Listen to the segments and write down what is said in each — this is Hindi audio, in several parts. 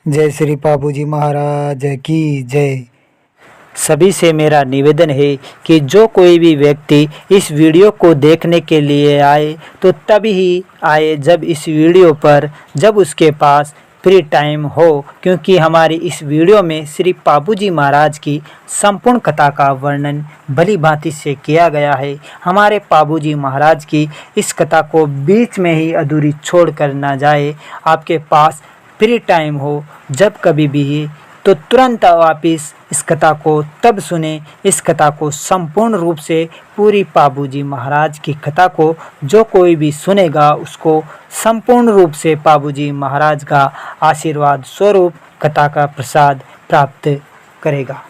जय श्री बाबूजी महाराज की जय। सभी से मेरा निवेदन है कि जो कोई भी व्यक्ति इस वीडियो को देखने के लिए आए तो तभी ही आए जब उसके पास फ्री टाइम हो, क्योंकि हमारी इस वीडियो में श्री बाबूजी महाराज की संपूर्ण कथा का वर्णन भली भांति से किया गया है। हमारे बाबूजी महाराज की इस कथा को बीच में ही अधूरी छोड़ कर ना जाए। आपके पास फ्री टाइम हो जब कभी भी तो तुरंत वापिस इस कथा को तब सुने। इस कथा को संपूर्ण रूप से पूरी बाबूजी महाराज की कथा को जो कोई भी सुनेगा उसको संपूर्ण रूप से बाबूजी महाराज का आशीर्वाद स्वरूप कथा का प्रसाद प्राप्त करेगा।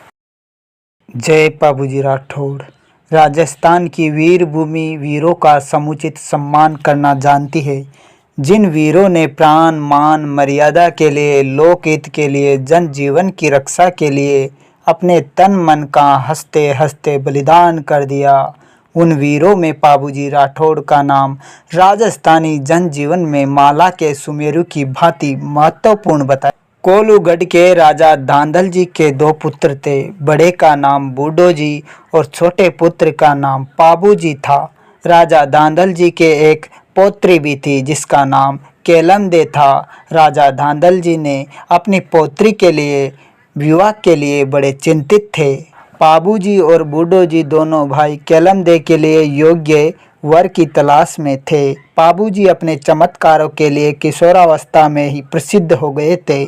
जय बाबूजी राठौड़। राजस्थान की वीर भूमि वीरों का समुचित सम्मान करना जानती है। जिन वीरों ने प्राण मान मर्यादा के लिए, लोकहित के लिए, जन जीवन की रक्षा के लिए अपने तन मन का हंसते हंसते बलिदान कर दिया, उन वीरों में बाबूजी राठौड़ का नाम राजस्थानी जनजीवन में माला के सुमेरु की भांति महत्वपूर्ण बताया। कोलूगढ़ के राजा धांधल जी के दो पुत्र थे। बड़े का नाम बूढ़ो जी और छोटे पुत्र का नाम पाबू जी था। राजा धांधल जी के एक पौत्री भी थी जिसका नाम केलमदे था। राजा धांधल जी ने अपनी पौत्री के लिए विवाह के लिए बड़े चिंतित थे। बाबूजी और बूढ़ो जी दोनों भाई केलमदे के लिए योग्य वर की तलाश में थे। बाबूजी अपने चमत्कारों के लिए किशोरावस्था में ही प्रसिद्ध हो गए थे।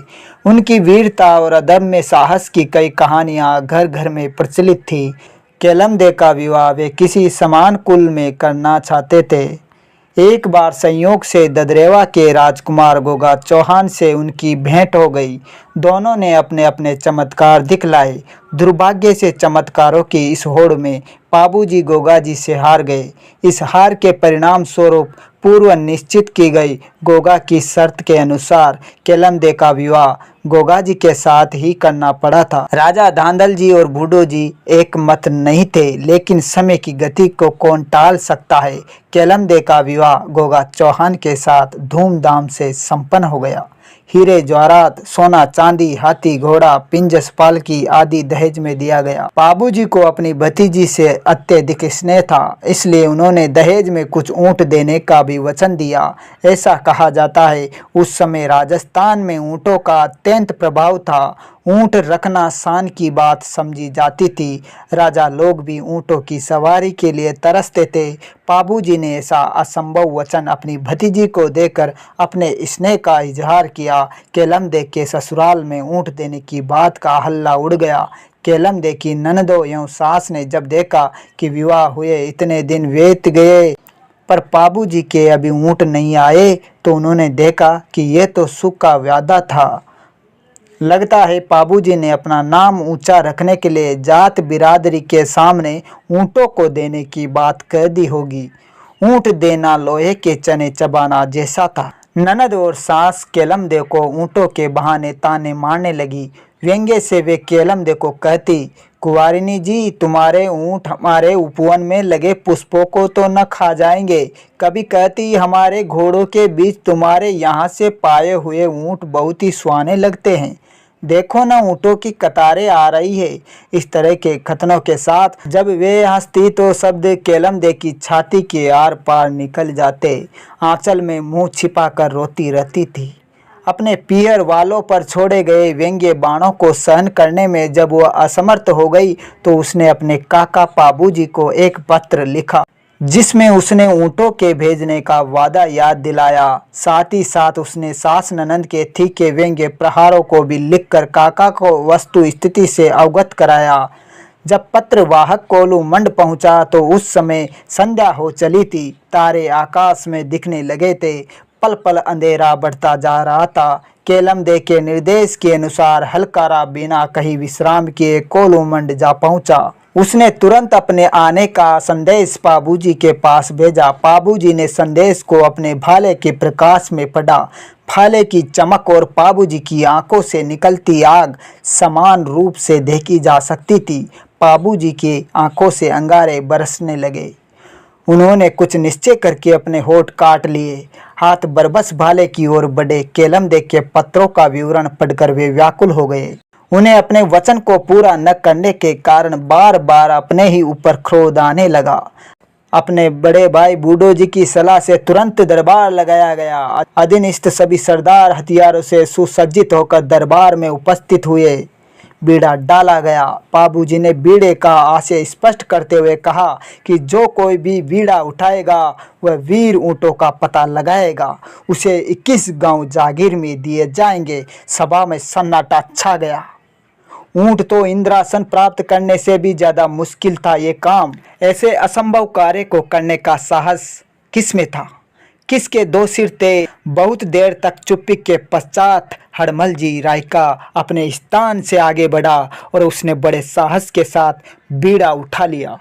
उनकी वीरता और अदम्य साहस की कई कहानियां घर घर में प्रचलित थी। केलमदे का विवाह वे किसी समान कुल में करना चाहते थे। एक बार संयोग से ददरेवा के राजकुमार गोगा चौहान से उनकी भेंट हो गई। दोनों ने अपने अपने चमत्कार दिखलाए। दुर्भाग्य से चमत्कारों की इस होड़ में बाबूजी गोगा जी से हार गए। इस हार के परिणाम स्वरूप पूर्व निश्चित की गई गोगा की शर्त के अनुसार केलमदे का विवाह गोगा जी के साथ ही करना पड़ा था। राजा धांधल जी और बूढ़ो जी एक मत नहीं थे, लेकिन समय की गति को कौन टाल सकता है। केलमदे का विवाह गोगा चौहान के साथ धूमधाम से संपन्न हो गया। हीरे जवाहरात, सोना चांदी, हाथी घोड़ा, पिंजस पालकी आदि दहेज में दिया गया। बाबूजी को अपनी भतीजी से अत्यधिक स्नेह था, इसलिए उन्होंने दहेज में कुछ ऊंट देने का भी वचन दिया। ऐसा कहा जाता है उस समय राजस्थान में ऊंटों का अत्यंत प्रभाव था। ऊंट रखना शान की बात समझी जाती थी। राजा लोग भी ऊंटों की सवारी के लिए तरसते थे। बाबूजी ने ऐसा असंभव वचन अपनी भतीजी को देकर अपने स्नेह का इजहार किया। केलमदे के ससुराल में ऊंट देने की बात का हल्ला उड़ गया। केलमदे की ननदों एवं सास ने जब देखा कि विवाह हुए इतने दिन बीत गए पर बाबूजी के अभी ऊंट नहीं आए, तो उन्होंने देखा कि यह तो सुख का वादा था। लगता है बाबूजी ने अपना नाम ऊंचा रखने के लिए जात बिरादरी के सामने ऊंटों को देने की बात कह दी होगी। ऊंट देना लोहे के चने चबाना जैसा था। ननद और सास केलमदे को ऊंटों के बहाने ताने मारने लगी। व्यंग्य से वे केलमदे को कहती, कुंवारिनी जी, तुम्हारे ऊंट हमारे उपवन में लगे पुष्पों को तो न खा जाएंगे। कभी कहती, हमारे घोड़ों के बीच तुम्हारे यहाँ से पाए हुए ऊंट बहुत ही सुहाने लगते हैं। देखो न, ऊँटों की कतारें आ रही है। इस तरह के कथनों के साथ जब वे हंसती तो शब्द केलमदे की छाती के आर पार निकल जाते। आंचल में मुंह छिपाकर रोती रहती थी। अपने पियर वालों पर छोड़े गए व्यंग्य बाणों को सहन करने में जब वह असमर्थ हो गई तो उसने अपने काका बाबूजी को एक पत्र लिखा जिसमें उसने ऊँटों के भेजने का वादा याद दिलाया। साथ ही साथ उसने सास ननद के तीखे व्यंग्य प्रहारों को भी लिखकर काका को वस्तु स्थिति से अवगत कराया। जब पत्र वाहक कोलूमंड पहुंचा तो उस समय संध्या हो चली थी। तारे आकाश में दिखने लगे थे। पल पल अंधेरा बढ़ता जा रहा था। केलमदे के निर्देश के अनुसार हलकारा बिना कहीं विश्राम किए कोलूमंड जा पहुंचा। उसने तुरंत अपने आने का संदेश बाबूजी के पास भेजा। बाबूजी ने संदेश को अपने भाले के प्रकाश में पढ़ा। भाले की चमक और बाबूजी की आंखों से निकलती आग समान रूप से देखी जा सकती थी। बाबूजी की आंखों से अंगारे बरसने लगे। उन्होंने कुछ निश्चय करके अपने होठ काट लिए। हाथ बरबस भाले की ओर बढ़े। केलमदेग के पत्रों का विवरण पढ़कर वे व्याकुल हो गए। उन्हें अपने वचन को पूरा न करने के कारण बार बार अपने ही ऊपर क्रोध आने लगा। अपने बड़े भाई बूढ़ो जी की सलाह से तुरंत दरबार लगाया गया। अधीनस्थ सभी सरदार हथियारों से सुसज्जित होकर दरबार में उपस्थित हुए। बीड़ा डाला गया। बाबूजी ने बीड़े का आशय स्पष्ट करते हुए कहा कि जो कोई भी बीड़ा उठाएगा वह वीर ऊँटों का पता लगाएगा। उसे 21 गांव जागीर में दिए जाएंगे। सभा में सन्नाटा छा गया। ऊँट तो इंद्रासन प्राप्त करने से भी ज्यादा मुश्किल था ये काम। ऐसे असंभव कार्य को करने का साहस किसमें था? किसके 2 सिर थे? बहुत देर तक चुप्पी के पश्चात हड़मल जी रायका अपने स्थान से आगे बढ़ा और उसने बड़े साहस के साथ बीड़ा उठा लिया।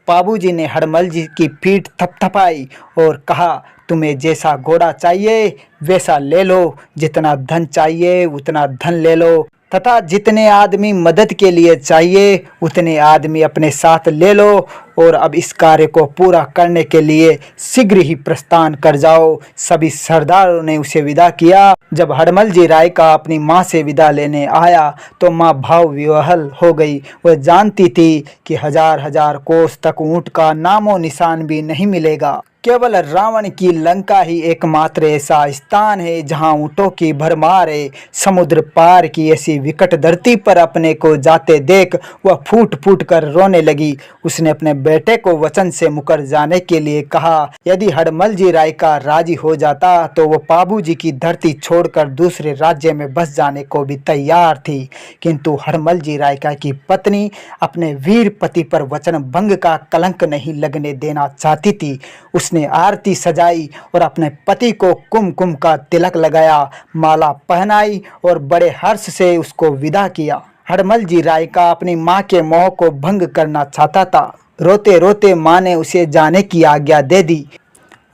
बाबूजी ने हड़मल जी की पीठ थपथपाई और कहा, तुम्हें जैसा घोड़ा चाहिए वैसा ले लो, जितना धन चाहिए उतना धन ले लो, तथा जितने आदमी मदद के लिए चाहिए उतने आदमी अपने साथ ले लो और अब इस कार्य को पूरा करने के लिए शीघ्र ही प्रस्थान कर जाओ। सभी सरदारों ने उसे विदा किया। जब हड़मल जी रायका अपनी माँ से विदा लेने आया तो माँ भाव विह्वल हो गई। वह जानती थी कि हजार हजार कोस तक ऊँट का नामो निशान भी नहीं मिलेगा। केवल रावण की लंका ही एकमात्र ऐसा स्थान है जहां ऊँटों की भरमार है। समुद्र पार की ऐसी विकट धरती पर अपने को जाते देख वह फूट फूट कर रोने लगी। उसने अपने बेटे को वचन से मुकर जाने के लिए कहा। यदि हड़मल जी रायका राजी हो जाता तो वो बाबूजी की धरती छोड़कर दूसरे राज्य में बस जाने को भी तैयार थी, किंतु हड़मल जी रायका की पत्नी अपने वीर पति पर वचन भंग का कलंक नहीं लगने देना चाहती थी। उसने आरती सजाई और अपने पति को कुमकुम का तिलक लगाया, माला पहनाई और बड़े हर्ष से उसको विदा किया। हड़मल जी रायका अपनी माँ के मोह को भंग करना चाहता था। रोते रोते माँ ने उसे जाने की आज्ञा दे दी।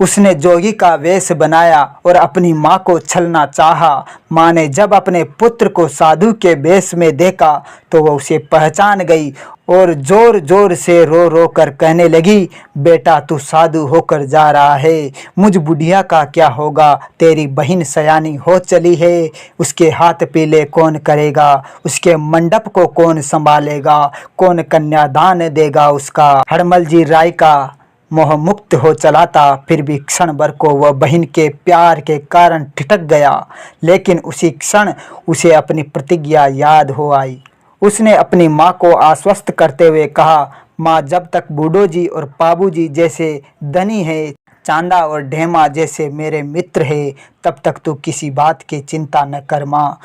उसने जोगी का वेश बनाया और अपनी माँ को छलना चाहा। माँ ने जब अपने पुत्र को साधु के वेश में देखा तो वह उसे पहचान गई और जोर जोर से रो रो कर कहने लगी, बेटा तू साधु होकर जा रहा है, मुझ बुढ़िया का क्या होगा? तेरी बहन सयानी हो चली है, उसके हाथ पीले कौन करेगा? उसके मंडप को कौन संभालेगा? कौन कन्यादान देगा उसका? हड़मल जी रायका मोह मुक्त हो चला था, फिर भी क्षण भर को वह बहन के प्यार के कारण ठिठक गया। लेकिन उसी क्षण उसे अपनी प्रतिज्ञा याद हो आई। उसने अपनी माँ को आश्वस्त करते हुए कहा, माँ जब तक बूढ़ो जी और बाबू जी जैसे धनी है, चांदा और ढेमा जैसे मेरे मित्र है, तब तक तू किसी बात की चिंता न कर माँ।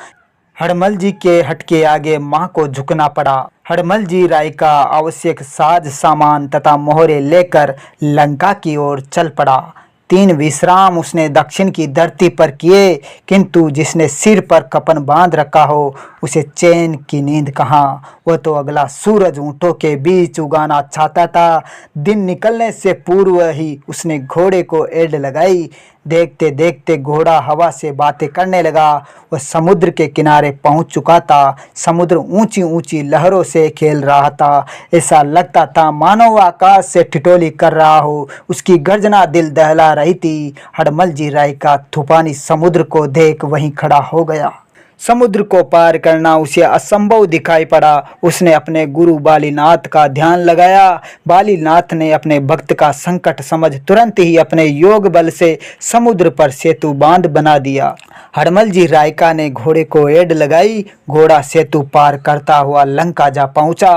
हड़मल जी के हट के आगे माँ को झुकना पड़ा। हड़मल जी रायका आवश्यक साज सामान तथा मोहरे लेकर लंका की ओर चल पड़ा। 3 विश्राम उसने दक्षिण की धरती पर किए, किंतु जिसने सिर पर कफन बांध रखा हो उसे चैन की नींद कहाँ। वह तो अगला सूरज ऊँटों के बीच उगाना चाहता था। दिन निकलने से पूर्व ही उसने घोड़े को एड़ लगाई। देखते देखते घोड़ा हवा से बातें करने लगा। वह समुद्र के किनारे पहुंच चुका था। समुद्र ऊंची ऊंची लहरों से खेल रहा था। ऐसा लगता था मानो वह आकाश से ठिठोली कर रहा हो। उसकी गर्जना दिल दहला रही थी। हड़मल जी रायका तूफानी समुद्र को देख वहीं खड़ा हो गया। समुद्र को पार करना उसे असंभव दिखाई पड़ा। उसने अपने गुरु बालीनाथ का ध्यान लगाया। बालीनाथ ने अपने भक्त का संकट समझ तुरंत ही अपने योग बल से समुद्र पर सेतु बांध बना दिया। हड़मल जी रायका ने घोड़े को एड़ लगाई। घोड़ा सेतु पार करता हुआ लंका जा पहुंचा।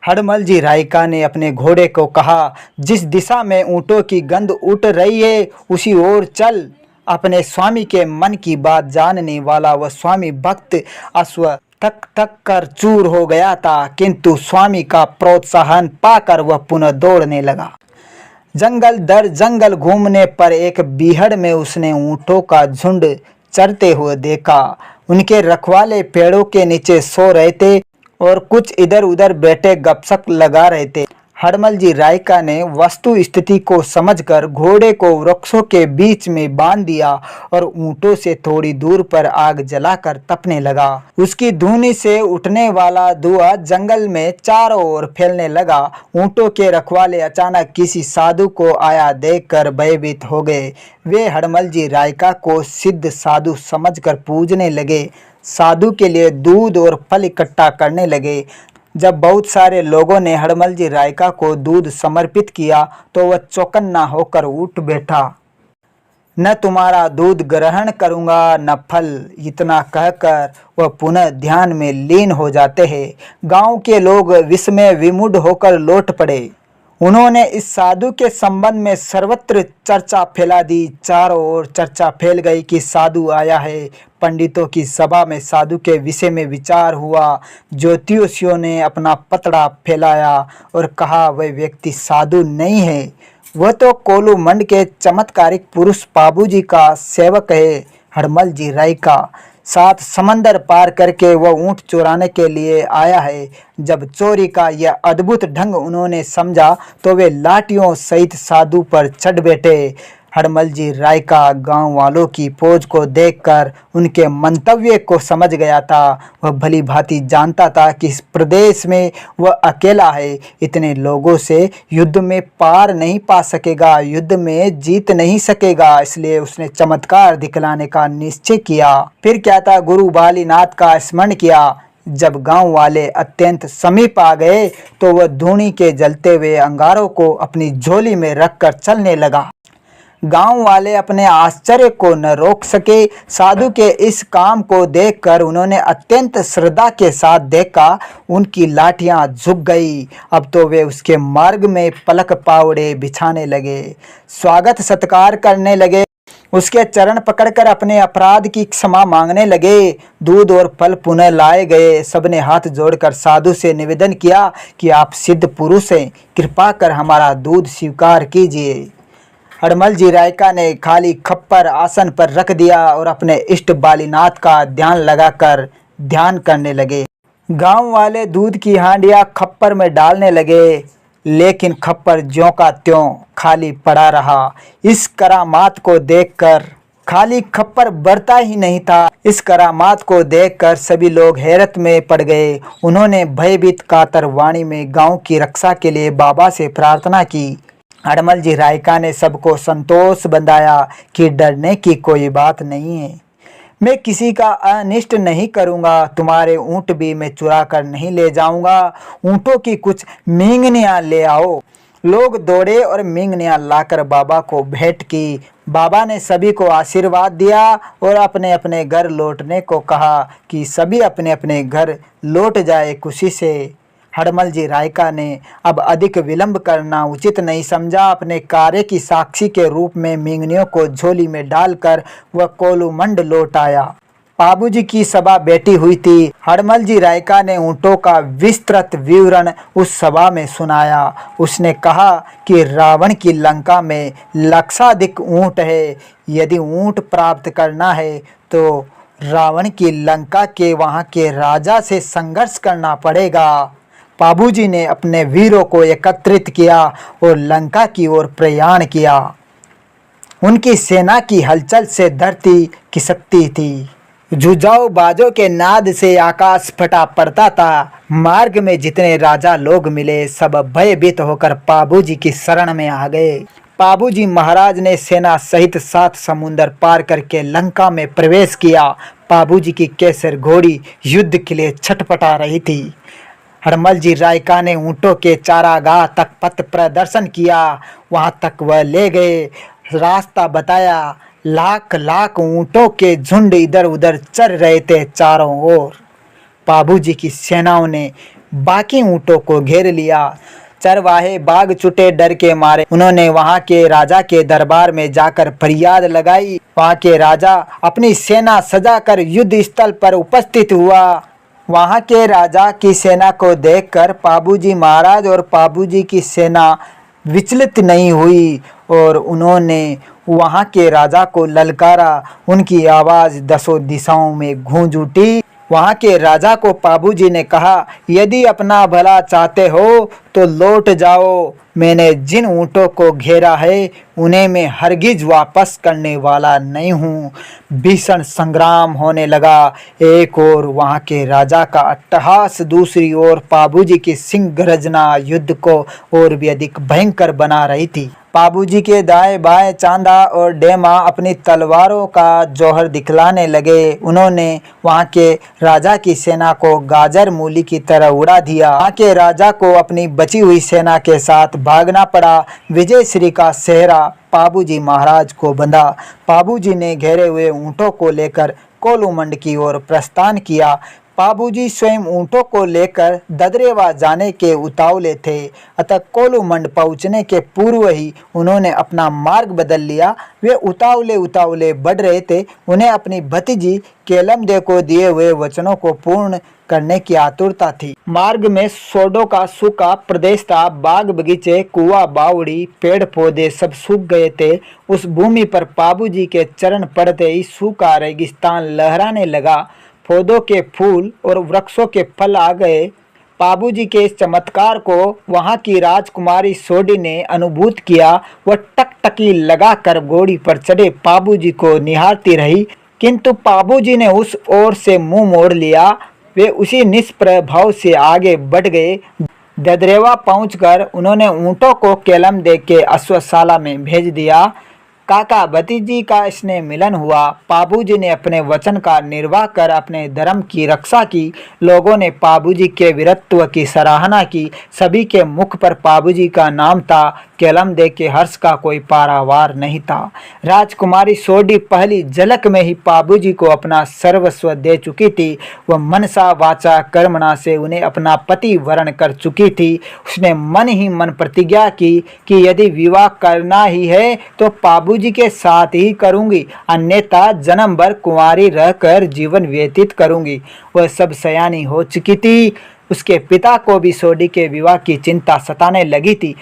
हड़मल जी रायका ने अपने घोड़े को कहा, जिस दिशा में ऊँटों की गंध उठ रही है उसी ओर चल। अपने स्वामी के मन की बात जानने वाला वह स्वामी भक्त अश्व थक थक कर चूर हो गया था, किंतु स्वामी का प्रोत्साहन पाकर वह पुनः दौड़ने लगा। जंगल दर जंगल घूमने पर एक बीहड़ में उसने ऊँटों का झुंड चरते हुए देखा। उनके रखवाले पेड़ों के नीचे सो रहे थे और कुछ इधर उधर बैठे गपशप लगा रहे थे। हड़मल जी रायका ने वस्तु स्थिति को समझकर घोड़े को वृक्षों के बीच में बांध दिया और ऊंटों से थोड़ी दूर पर आग जलाकर तपने लगा। उसकी धुनी से उठने वाला धुआं जंगल में चारों ओर फैलने लगा। ऊंटों के रखवाले अचानक किसी साधु को आया देखकर भयभीत हो गए। वे हड़मल जी रायका को सिद्ध साधु समझकर पूजने लगे। साधु के लिए दूध और फल इकट्ठा करने लगे। जब बहुत सारे लोगों ने हड़मल जी रायका को दूध समर्पित किया तो वह चौकन्ना होकर उठ बैठा। न तुम्हारा दूध ग्रहण करूंगा न फल, इतना कहकर वह पुनः ध्यान में लीन हो जाते हैं। गांव के लोग विस्मय विमुढ़ होकर लौट पड़े। उन्होंने इस साधु के संबंध में सर्वत्र चर्चा फैला दी। चारों ओर चर्चा फैल गई कि साधु आया है। पंडितों की सभा में साधु के विषय में विचार हुआ। ज्योतिषियों ने अपना पतड़ा फैलाया और कहा वह व्यक्ति साधु नहीं है, वह तो कोलू मंड के चमत्कारिक पुरुष पाबूजी का सेवक है, हड़मल जी रायका। 7 समंदर पार करके वह ऊंट चुराने के लिए आया है। जब चोरी का यह अद्भुत ढंग उन्होंने समझा तो वे लाठियों सहित साधु पर चढ़ बैठे। हड़मल जी रायका गांव वालों की फौज को देखकर उनके मंतव्य को समझ गया था। वह भली भांति जानता था कि इस प्रदेश में वह अकेला है। इतने लोगों से युद्ध में पार नहीं पा सकेगा, युद्ध में जीत नहीं सकेगा। इसलिए उसने चमत्कार दिखलाने का निश्चय किया। फिर क्या था, गुरु बालीनाथ का स्मरण किया। जब गांव वाले अत्यंत समीप आ गए तो वह धूनी के जलते हुए अंगारों को अपनी झोली में रखकर चलने लगा। गांव वाले अपने आश्चर्य को न रोक सके। साधु के इस काम को देखकर उन्होंने अत्यंत श्रद्धा के साथ देखा। उनकी लाठियां झुक गई। अब तो वे उसके मार्ग में पलक पावड़े बिछाने लगे, स्वागत सत्कार करने लगे, उसके चरण पकड़कर अपने अपराध की क्षमा मांगने लगे। दूध और फल पुनः लाए गए। सबने हाथ जोड़कर साधु से निवेदन किया कि आप सिद्ध पुरुष हैं, कृपा कर हमारा दूध स्वीकार कीजिए। हड़मल जी रायका ने खाली खप्पर आसन पर रख दिया और अपने इष्ट बालीनाथ का ध्यान लगाकर ध्यान करने लगे। गांव वाले दूध की हांडियां खप्पर में डालने लगे, लेकिन खप्पर ज्यों का त्यों खाली पड़ा रहा। इस करामात को देखकर खाली खप्पर बढ़ता ही नहीं था। इस करामात को देखकर सभी लोग हैरत में पड़ गए। उन्होंने भयभीत कातर वाणी में गांव की रक्षा के लिए बाबा से प्रार्थना की। हड़मल जी रायका ने सबको संतोष बंधाया कि डरने की कोई बात नहीं है। मैं किसी का अनिष्ट नहीं करूंगा। तुम्हारे ऊंट भी मैं चुरा कर नहीं ले जाऊंगा। ऊंटों की कुछ मींगनियां ले आओ। लोग दौड़े और मींगनियां लाकर बाबा को भेंट की। बाबा ने सभी को आशीर्वाद दिया और अपने अपने घर लौटने को कहा कि सभी अपने अपने घर लौट जाए खुशी से। हड़मल जी रायका ने अब अधिक विलंब करना उचित नहीं समझा। अपने कार्य की साक्षी के रूप में मींगनियों को झोली में डालकर वह कोलू मंड लौट आया। पाबूजी की सभा बैठी हुई थी। हड़मल जी रायका ने ऊंटों का विस्तृत विवरण उस सभा में सुनाया। उसने कहा कि रावण की लंका में लक्षाधिक ऊंट है। यदि ऊंट प्राप्त करना है तो रावण की लंका के वहाँ के राजा से संघर्ष करना पड़ेगा। पाबूजी ने अपने वीरों को एकत्रित किया और लंका की ओर प्रयाण किया। उनकी सेना की हलचल से धरती खिसकती थी। जुझाऊ बाजों के नाद से आकाश फटा पड़ता था। मार्ग में जितने राजा लोग मिले सब भयभीत होकर पाबूजी की शरण में आ गए। पाबूजी महाराज ने सेना सहित 7 समुंदर पार करके लंका में प्रवेश किया। पाबूजी की केसर घोड़ी युद्ध के लिए छटपटा रही थी। हड़मल जी रायका ने ऊँटों के चारागाह तक पथ प्रदर्शन किया। वहाँ तक वह ले गए, रास्ता बताया। लाख लाख ऊँटों के झुंड इधर उधर चल रहे थे चारों ओर। पाबूजी की सेनाओं ने बाकी ऊँटों को घेर लिया। चरवाहे भाग छूटे डर के मारे। उन्होंने वहाँ के राजा के दरबार में जाकर फरियाद लगाई। वहाँ के राजा अपनी सेना सजाकर युद्ध स्थल पर उपस्थित हुआ। वहाँ के राजा की सेना को देखकर पाबूजी महाराज और पाबूजी की सेना विचलित नहीं हुई और उन्होंने वहाँ के राजा को ललकारा। उनकी आवाज़ 10 दिशाओं में गूंज उठी। वहाँ के राजा को पाबूजी ने कहा, यदि अपना भला चाहते हो तो लौट जाओ। मैंने जिन ऊँटों को घेरा है उन्हें मैं हरगिज वापस करने वाला नहीं हूँ। भीषण संग्राम होने लगा। एक ओर वहाँ के राजा का अट्टहास, दूसरी ओर पाबूजी की सिंह गर्जना युद्ध को और भी अधिक भयंकर बना रही थी। पाबूजी के दाएं बाएं चांदा और डेमा अपनी तलवारों का जौहर दिखलाने लगे। उन्होंने वहाँ के राजा की सेना को गाजर मूली की तरह उड़ा दिया। वहाँ के राजा को अपनी बची हुई सेना के साथ भागना पड़ा। विजयश्री का सेहरा पाबूजी महाराज को बंधा। पाबूजी ने घेरे हुए ऊँटों को लेकर कोलूमंड की ओर प्रस्थान किया। पाबूजी स्वयं ऊँटों को लेकर ददरेवा जाने के उतावले थे, अतः कोलूमंड पहुँचने के पूर्व ही उन्होंने अपना मार्ग बदल लिया। वे उतावले उतावले बढ़ रहे थे। उन्हें अपनी भतीजी केलमदे को दिए हुए वचनों को पूर्ण करने की आतुरता थी। मार्ग में सोडो का सूखा प्रदेश था। बाग बगीचे, कुआ, बावड़ी, पेड़ पौधे सब सूख गए थे। उस भूमि पर पाबूजी के चरण पड़ते ही सूखा रेगिस्तान लहराने लगा। पौधों के फूल और वृक्षों के फल आ गए। पाबूजी के इस चमत्कार को वहाँ की राजकुमारी सोडी ने अनुभूत किया। वह टकटकी लगाकर घोड़ी पर चढ़े पाबूजी को निहारती रही, किंतु पाबूजी ने उस ओर से मुंह मोड़ लिया। वे उसी निष्प्रभाव से आगे बढ़ गए। ददरेवा पहुंचकर उन्होंने ऊँटों को केलमदे के अश्वशाला में भेज दिया। काका भतीजी का स्नेह मिलन हुआ। पाबूजी ने अपने वचन का निर्वाह कर अपने धर्म की रक्षा की। लोगों ने पाबूजी के वीरत्व की सराहना की। सभी के मुख पर पाबूजी का नाम था। केलमदे के हर्ष का कोई पारावार नहीं था। राजकुमारी सोडी पहली झलक में ही पाबूजी को अपना सर्वस्व दे चुकी थी। वह मनसा वाचा कर्मणा से उन्हें अपना पति वरण कर चुकी थी। उसने मन ही मन प्रतिज्ञा की कि यदि विवाह करना ही है तो पाबूजी के साथ ही करूंगी, अन्यथा जन्म भर कुंवारी रहकर जीवन व्यतीत करूंगी। वह सब सयानी हो चुकी थी। उसके पिता को भी सोडी के विवाह की चिंता सताने लगी थी।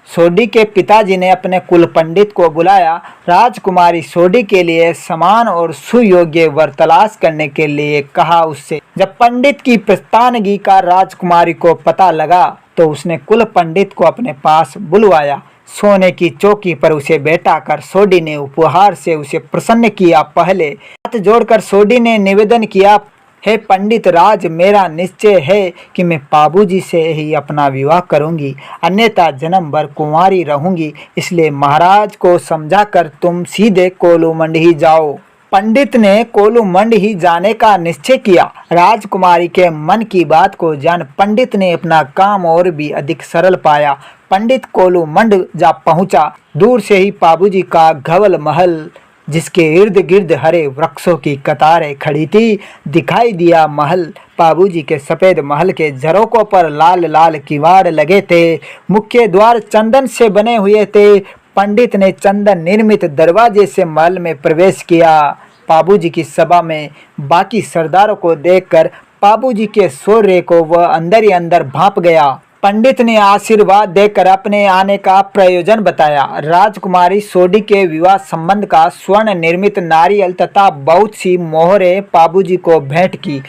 सोडी के पिताजी ने अपने कुल पंडित को बुलाया। राजकुमारी सोडी के लिए समान और सुयोग्य वर तलाश करने के लिए कहा उससे। जब पंडित की प्रस्तानगी का राजकुमारी को पता लगा तो उसने कुल पंडित को अपने पास बुलवाया। सोने की चौकी पर उसे बैठा कर सोडी ने उपहार से उसे प्रसन्न किया। पहले हाथ जोड़कर सोडी ने निवेदन किया, हे पंडित राज, मेरा निश्चय है कि मैं पाबूजी से ही अपना विवाह करूंगी, अन्यथा जन्म भर कुंवारी रहूंगी। इसलिए महाराज को समझाकर तुम सीधे कोलूमंड ही जाओ। पंडित ने कोलूमंड ही जाने का निश्चय किया। राजकुमारी के मन की बात को जान पंडित ने अपना काम और भी अधिक सरल पाया। पंडित कोलूमंड जा पहुंचा। दूर से ही पाबूजी का घवल महल, जिसके इर्द गिर्द हरे वृक्षों की कतारें खड़ी थी, दिखाई दिया। महल पाबूजी के सफ़ेद महल के झरोकों पर लाल लाल किवाड़ लगे थे। मुख्य द्वार चंदन से बने हुए थे। पंडित ने चंदन निर्मित दरवाजे से महल में प्रवेश किया। पाबूजी की सभा में बाकी सरदारों को देखकर पाबूजी के शौर्य को वह अंदर ही अंदर भांप गया। पंडित ने आशीर्वाद देकर अपने आने का प्रयोजन बताया। राजकुमारी सोडी के विवाह संबंध का स्वर्ण निर्मित नारियल तथा बहुत सी मोहरें पाबूजी को भेंट की।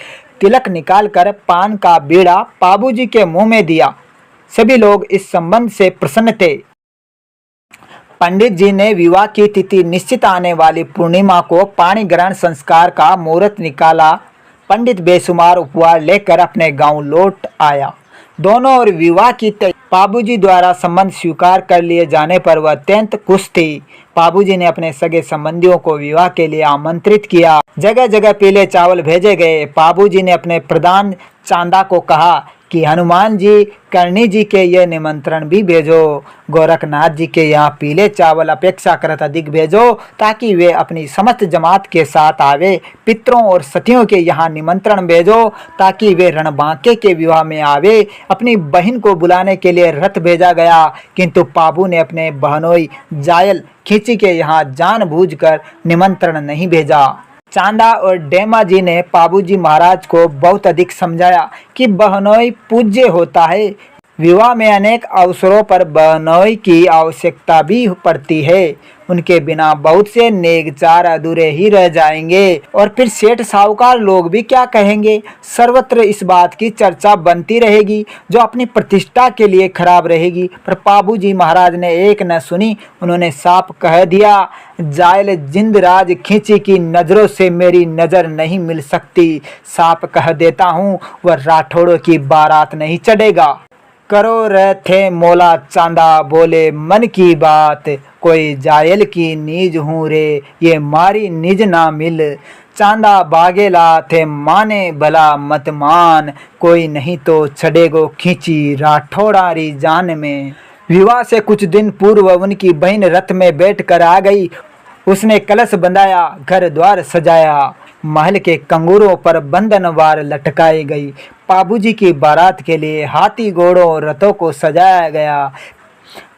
तिलक निकालकर पान का बीड़ा पाबूजी के मुंह में दिया। सभी लोग इस संबंध से प्रसन्न थे। पंडित जी ने विवाह की तिथि निश्चित आने वाली पूर्णिमा को पाणी ग्रहण संस्कार का मुहूर्त निकाला। पंडित बेशुमार उपहार लेकर अपने गांव लौट आया। दोनों और विवाह की पाबूजी द्वारा संबंध स्वीकार कर लिए जाने पर वह अत्यंत खुश थी। पाबूजी ने अपने सगे संबंधियों को विवाह के लिए आमंत्रित किया। जगह जगह पीले चावल भेजे गए। पाबूजी ने अपने प्रधान चांदा को कहा कि हनुमान जी, करणी जी के ये निमंत्रण भी भेजो। गोरखनाथ जी के यहाँ पीले चावल अपेक्षाकृत अधिक भेजो, ताकि वे अपनी समस्त जमात के साथ आवे। पितरों और सतियों के यहाँ निमंत्रण भेजो, ताकि वे रणबांके के विवाह में आवे। अपनी बहन को बुलाने के लिए रथ भेजा गया, किंतु पाबू ने अपने बहनोई जायल खींची के यहाँ जानबूझकर निमंत्रण नहीं भेजा। चांदा और डेमा जी ने पाबूजी महाराज को बहुत अधिक समझाया कि बहनोई पूज्य होता है। विवाह में अनेक अवसरों पर बहनोई की आवश्यकता भी पड़ती है। उनके बिना बहुत से नेक चार अधूरे ही रह जाएंगे और फिर सेठ साहूकार लोग भी क्या कहेंगे। सर्वत्र इस बात की चर्चा बनती रहेगी जो अपनी प्रतिष्ठा के लिए खराब रहेगी। पर पाबूजी महाराज ने एक न सुनी। उन्होंने साफ कह दिया, जायल जिंदराज खींची की नजरों से मेरी नजर नहीं मिल सकती। साफ कह देता हूँ, वह राठौड़ों की बारात नहीं चढ़ेगा। करो रहे थे मौला चांदा, बोले मन की बात, कोई जायल की नीज हूँ रे, ये मारी निज ना मिल। चांदा बागेला थे माने भला मत मान, कोई नहीं तो चढ़ेगो खींची राठौड़ारी जान में। विवाह से कुछ दिन पूर्व उनकी बहन रथ में बैठ कर आ गई। उसने कलश बंधाया, घर द्वार सजाया, महल के कंगूरों पर बंधनवार लटकाई गई। पाबूजी की बारात के लिए हाथी घोड़ों और रथों को सजाया गया।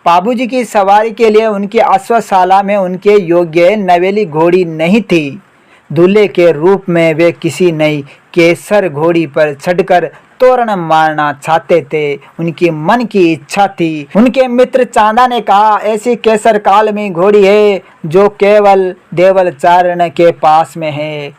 पाबूजी की सवारी के लिए उनकी अश्वशाला में उनके योग्य नवेली घोड़ी नहीं थी। दूल्हे के रूप में वे किसी नई केसर घोड़ी पर चढ़कर तोरण मारना चाहते थे। उनकी मन की इच्छा थी। उनके मित्र चांदा ने कहा, ऐसी केसर काल में घोड़ी है जो केवल देवल चारण के पास में है।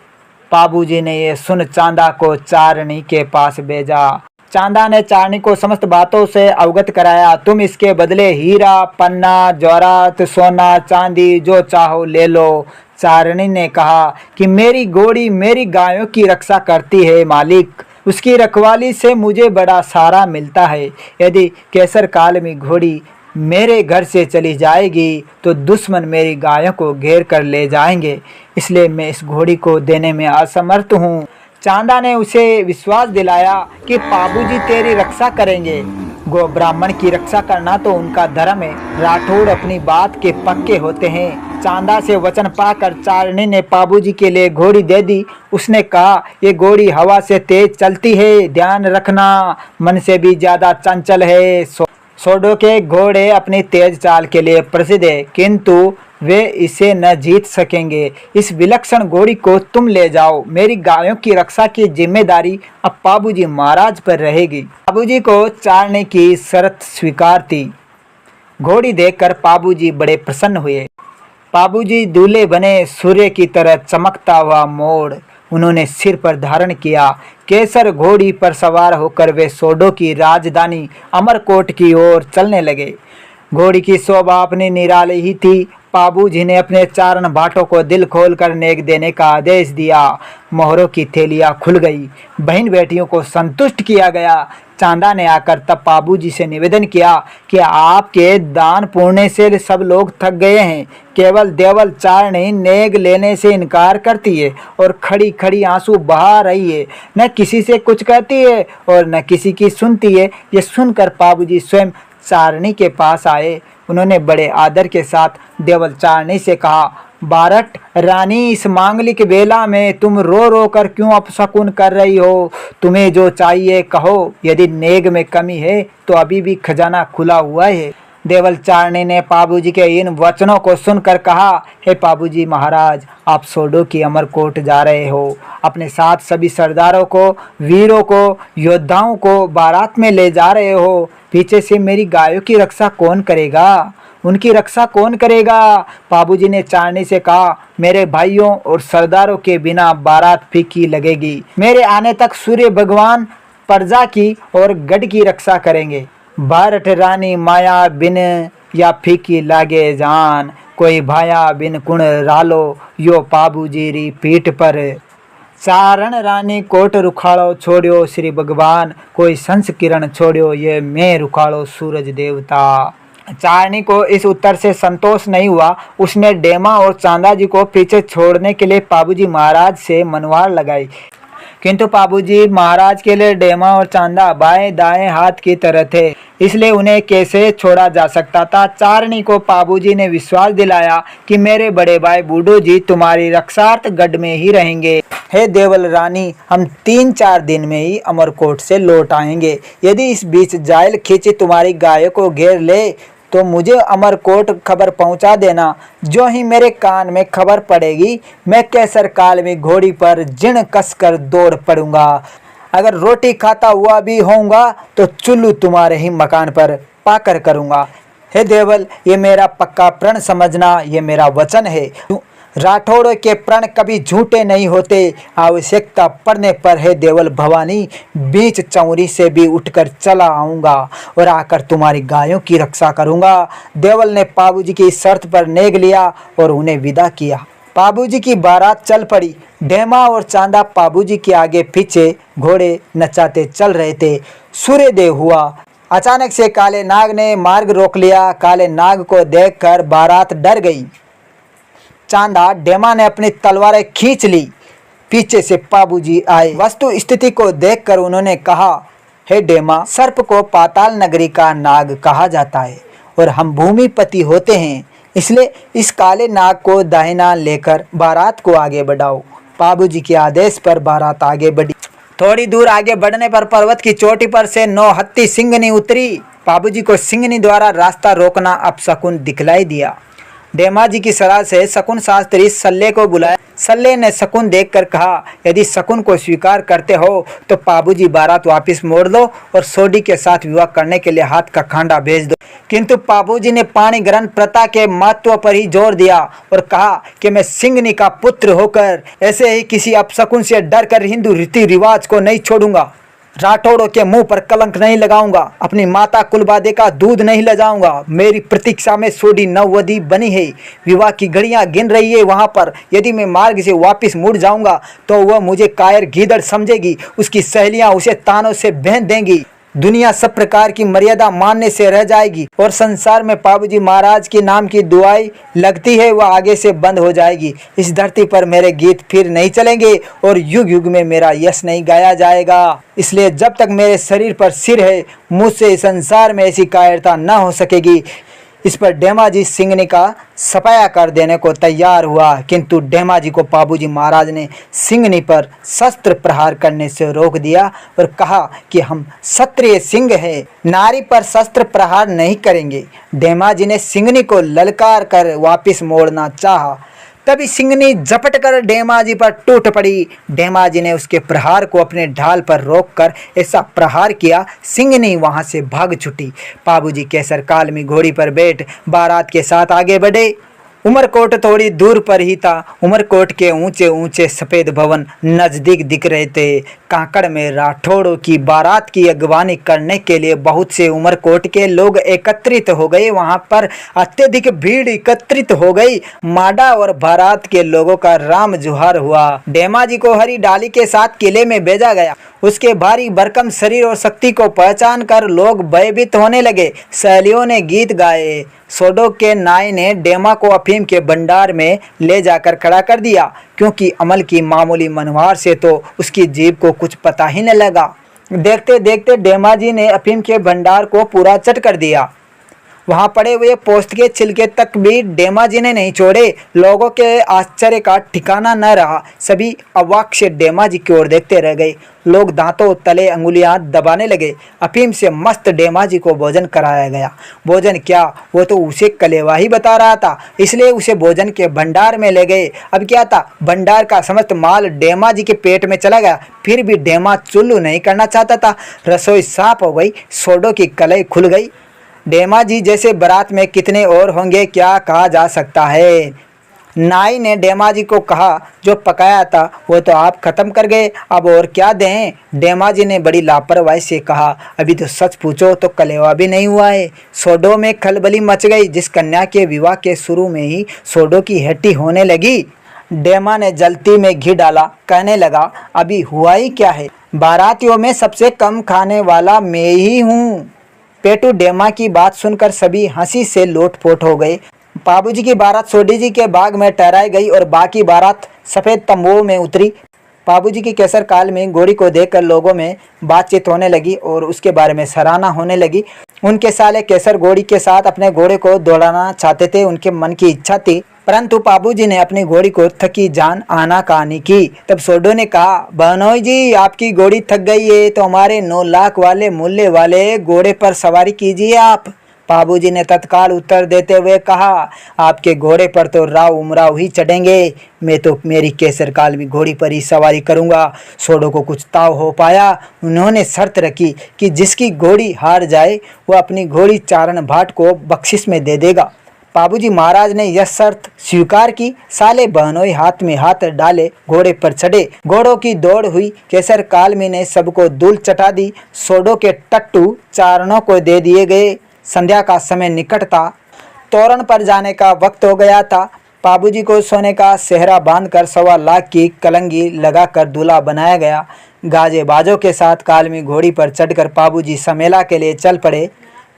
पाबूजी ने ये सुन चांदा को चारणी के पास भेजा। चांदा ने चारणी को समस्त बातों से अवगत कराया। तुम इसके बदले हीरा, पन्ना, जवाहरात, सोना, चांदी जो चाहो ले लो। चारणी ने कहा कि मेरी घोड़ी मेरी गायों की रक्षा करती है मालिक, उसकी रखवाली से मुझे बड़ा सहारा मिलता है। यदि केसर काल में घोड़ी मेरे घर से चली जाएगी तो दुश्मन मेरी गायों को घेर कर ले जाएंगे, इसलिए मैं इस घोड़ी को देने में असमर्थ हूँ। चांदा ने उसे विश्वास दिलाया कि पाबूजी तेरी रक्षा करेंगे। गो ब्राह्मण की रक्षा करना तो उनका धर्म है। राठौड़ अपनी बात के पक्के होते हैं। चांदा से वचन पाकर चारणी ने पाबूजी के लिए घोड़ी दे दी। उसने कहा, ये घोड़ी हवा से तेज चलती है, ध्यान रखना, मन से भी ज्यादा चंचल है। सोडो के घोड़े अपनी तेज चाल के लिए प्रसिद्ध है, किंतु वे इसे न जीत सकेंगे। इस विलक्षण घोड़ी को तुम ले जाओ। मेरी गायों की रक्षा की जिम्मेदारी अब पाबूजी महाराज पर रहेगी। पाबूजी को चारणी की शर्त स्वीकार थी। घोड़ी देखकर पाबूजी बड़े प्रसन्न हुए। पाबूजी दूल्हे बने सूर्य की तरह चमकता हुआ मोड़ उन्होंने सिर पर धारण किया। केसर घोड़ी पर सवार होकर वे सोडो की राजधानी अमरकोट की ओर चलने लगे। घोड़ी की शोभा अपनी निराली ही थी। पाबूजी ने अपने चारण भाटों को दिल खोलकर नेक देने का आदेश दिया। मोहरों की थैलियां खुल गई। बहन बेटियों को संतुष्ट किया गया। चांदा ने आकर तब पाबूजी से निवेदन किया कि आपके दान पुण्य से सब लोग थक गए हैं। केवल देवल चारणी नेग लेने से इनकार करती है और खड़ी खड़ी आंसू बहा रही है, न किसी से कुछ कहती है और न किसी की सुनती है। ये सुनकर पाबूजी स्वयं चारणी के पास आए। उन्होंने बड़े आदर के साथ देवल चारणी से कहा, बारट रानी, इस मांगलिक बेला में तुम रो रो कर क्यों अपशकुन कर रही हो? तुम्हें जो चाहिए कहो। यदि नेग में कमी है तो अभी भी खजाना खुला हुआ है। देवल चारणी ने पाबूजी के इन वचनों को सुनकर कहा, हे पाबूजी महाराज, आप सोडो की अमरकोट जा रहे हो। अपने साथ सभी सरदारों को, वीरों को, योद्धाओं को बारात में ले जा रहे हो। पीछे से मेरी गायों की रक्षा कौन करेगा? उनकी रक्षा कौन करेगा? पाबूजी ने चारणी से कहा, मेरे भाइयों और सरदारों के बिना बारात फीकी लगेगी। मेरे आने तक सूर्य भगवान प्रजा की और गढ़ की रक्षा करेंगे। बारट रानी माया बिन या फीकी लागे जान, कोई भाया बिन कुण रालो, यो पाबूजी री पीठ पर। चारण रानी कोट रुखाड़ो छोड़ियो श्री भगवान, कोई संस किरण छोड़ियो ये मैं रुखाड़ो सूरज देवता। चारणी को इस उत्तर से संतोष नहीं हुआ। उसने डेमा और चांदा जी को पीछे छोड़ने के लिए पाबूजी महाराज से मनवार लगाई, किंतु पाबूजी महाराज के लिए डेमा और चांदा बाएं दाएं हाथ की तरह थे, इसलिए उन्हें कैसे छोड़ा जा सकता था। चारणी को पाबूजी ने विश्वास दिलाया कि मेरे बड़े भाई बूढ़ो जी तुम्हारी रक्षार्थ गढ़ में ही रहेंगे। हे देवल रानी, हम 3-4 दिन में ही अमरकोट से लौट आएंगे। यदि इस बीच जायल खींची तुम्हारी गायों को घेर ले तो मुझे अमरकोट खबर पहुंचा देना। जो ही मेरे कान में खबर पड़ेगी मैं केसर काल में घोड़ी पर जिण कसकर दौड़ पड़ूंगा। अगर रोटी खाता हुआ भी होऊंगा तो चुल्लू तुम्हारे ही मकान पर पाकर करूंगा। हे देवल, ये मेरा पक्का प्रण समझना, ये मेरा वचन है। राठौड़ों के प्रण कभी झूठे नहीं होते। आवश्यकता पड़ने पर हे देवल भवानी, बीच चौरी से भी उठकर चला आऊँगा और आकर तुम्हारी गायों की रक्षा करूँगा। देवल ने पाबूजी की शर्त पर नेग लिया और उन्हें विदा किया। पाबूजी की बारात चल पड़ी। डेमा और चांदा पाबूजी के आगे पीछे घोड़े नचाते चल रहे थे। सूर्योदय हुआ। अचानक से काले नाग ने मार्ग रोक लिया। काले नाग को देखकर बारात डर गई। चांदा डेमा ने अपनी तलवारें खींच ली। पीछे से पाबूजी आए। वस्तु स्थिति को देखकर उन्होंने कहा, हे डेमा, सर्प को पाताल नगरी का नाग कहा जाता है और हम भूमिपति होते हैं, इसलिए इस काले नाग को दाहिना लेकर बारात को आगे बढ़ाओ। पाबूजी के आदेश पर बारात आगे बढ़ी। थोड़ी दूर आगे बढ़ने पर पर्वत की चोटी पर से 9 हत्ती सिंगनी उतरी। पाबूजी को सिंगनी द्वारा रास्ता रोकना अपशकुन दिखलाई दिया। डेमा जी की सलाह से शकुन शास्त्री सल्ले को बुलाया। सल्ले ने शकुन देखकर कहा, यदि शकुन को स्वीकार करते हो तो पाबूजी बारात वापस मोड़ दो और सोडी के साथ विवाह करने के लिए हाथ का खांडा भेज दो। किंतु पाबूजी ने पाणी ग्रहण प्रथा के महत्व पर ही जोर दिया और कहा कि मैं सिंगनी का पुत्र होकर ऐसे ही किसी अपशकुन से डरकर हिंदू रीति रिवाज को नहीं छोड़ूंगा। राठौड़ों के मुंह पर कलंक नहीं लगाऊंगा। अपनी माता कुलबादे का दूध नहीं ले जाऊंगा। मेरी प्रतीक्षा में सोडी नववधि बनी है। विवाह की घड़ियां गिन रही है वहां पर। यदि मैं मार्ग से वापस मुड़ जाऊंगा तो वह मुझे कायर गीदड़ समझेगी। उसकी सहेलियां उसे तानों से भेंट देंगी। दुनिया सब प्रकार की मर्यादा मानने से रह जाएगी और संसार में पाबूजी महाराज के नाम की दुआई लगती है वह आगे से बंद हो जाएगी। इस धरती पर मेरे गीत फिर नहीं चलेंगे और युग युग में मेरा यश नहीं गाया जाएगा। इसलिए जब तक मेरे शरीर पर सिर है, मुझसे इस संसार में ऐसी कायरता न हो सकेगी। इस पर डेमाजी सिंगनी का सफाया कर देने को तैयार हुआ, किंतु डेमाजी को पाबूजी महाराज ने सिंगनी पर शस्त्र प्रहार करने से रोक दिया और कहा कि हम क्षत्रिय सिंह हैं, नारी पर शस्त्र प्रहार नहीं करेंगे। डेमाजी ने सिंगनी को ललकार कर वापस मोड़ना चाहा। तभी सिंगनी झपट कर डेमाजी पर टूट पड़ी। डेमाजी ने उसके प्रहार को अपने ढाल पर रोककर ऐसा प्रहार किया, सिंगनी वहां से भाग छुटी। पाबूजी केसर काल में घोड़ी पर बैठ बारात के साथ आगे बढ़े। उमरकोट थोड़ी दूर पर ही था। उमरकोट के ऊंचे ऊंचे सफ़ेद भवन नज़दीक दिख रहे थे। कांकड़ में राठौड़ों की बारात की अगवानी करने के लिए बहुत से उमरकोट के लोग एकत्रित हो गए। वहां पर अत्यधिक भीड़ एकत्रित हो गई। माडा और बारात के लोगों का राम जुहार हुआ। डेमाजी को हरी डाली के साथ किले में भेजा गया। उसके भारी भरकम शरीर और शक्ति को पहचान कर लोग भयभीत होने लगे। सहेलियों ने गीत गाए। सोडो के नाई ने डेमा को अफीम के भंडार में ले जाकर खड़ा कर दिया, क्योंकि अमल की मामूली मनवार से तो उसकी जीभ को कुछ पता ही न लगा। देखते देखते डेमाजी ने अफीम के भंडार को पूरा चट कर दिया। वहां पड़े हुए पोस्त के छिलके तक भी डेमाजी ने नहीं छोड़े। लोगों के आश्चर्य का ठिकाना न रहा। सभी अवाक से डेमाजी की ओर देखते रह गए। लोग दांतों तले अंगुलियां दबाने लगे। अफीम से मस्त डेमाजी को भोजन कराया गया। भोजन क्या, वो तो उसे कलेवा ही बता रहा था, इसलिए उसे भोजन के भंडार में ले गए। अब क्या था, भंडार का समस्त माल डेमाजी के पेट में चला गया। फिर भी डेमा चुल्लू नहीं करना चाहता था। रसोई साफ हो गई। सोडो की कलाई खुल गई। डेमाजी जैसे बारात में कितने और होंगे, क्या कहा जा सकता है। नाई ने डेमाजी को कहा, जो पकाया था वो तो आप खत्म कर गए, अब और क्या दें। डेमाजी ने बड़ी लापरवाही से कहा, अभी तो सच पूछो तो कलेवा भी नहीं हुआ है। सोडो में खलबली मच गई। जिस कन्या के विवाह के शुरू में ही सोडो की हड्डी होने लगी। डेमा ने जल्दी में घी डाला, कहने लगा, अभी हुआ ही क्या है, बारातियों में सबसे कम खाने वाला मैं ही हूँ। पेटू डेमा की बात सुनकर सभी हंसी से लोटपोट हो गए। पाबूजी की बारात सोडी जी के बाग में ठहराई गई और बाकी बारात सफ़ेद तंबुओं में उतरी। पाबूजी की केसर काल में घोड़ी को देखकर लोगों में बातचीत होने लगी और उसके बारे में सराहना होने लगी। उनके साले केसर घोड़ी के साथ अपने घोड़े को दौड़ाना चाहते थे, उनके मन की इच्छा थी, परंतु पाबूजी ने अपनी घोड़ी को थकी जान आनाकानी की। तब सोडो ने कहा, बहनोई जी, आपकी घोड़ी थक गई है तो हमारे 9 लाख वाले मूल्य वाले घोड़े पर सवारी कीजिए आप। पाबूजी ने तत्काल उत्तर देते हुए कहा, आपके घोड़े पर तो राव उमराव ही चढ़ेंगे, मैं तो मेरी केसर काल में घोड़ी पर ही सवारी करूंगा। सोडो को कुछ ताव हो पाया। उन्होंने शर्त रखी कि जिसकी घोड़ी हार जाए वह अपनी घोड़ी चारण भाट को बख्शिश में दे देगा। पाबूजी महाराज ने यह शर्त स्वीकार की। साले बहनोई हाथ में हाथ डाले घोड़े पर चढ़े। घोड़ों की दौड़ हुई। केसर कालमी ने सबको धूल चटा दी। सोडो के टट्टू चारणों को दे दिए गए। संध्या का समय निकट था। तोरण पर जाने का वक्त हो गया था। पाबूजी को सोने का सेहरा बांधकर 1.25 लाख की कलंगी लगाकर दूल्हा बनाया गया। गाजे बाजों के साथ कालमी घोड़ी पर चढ़कर पाबूजी समेला के लिए चल पड़े।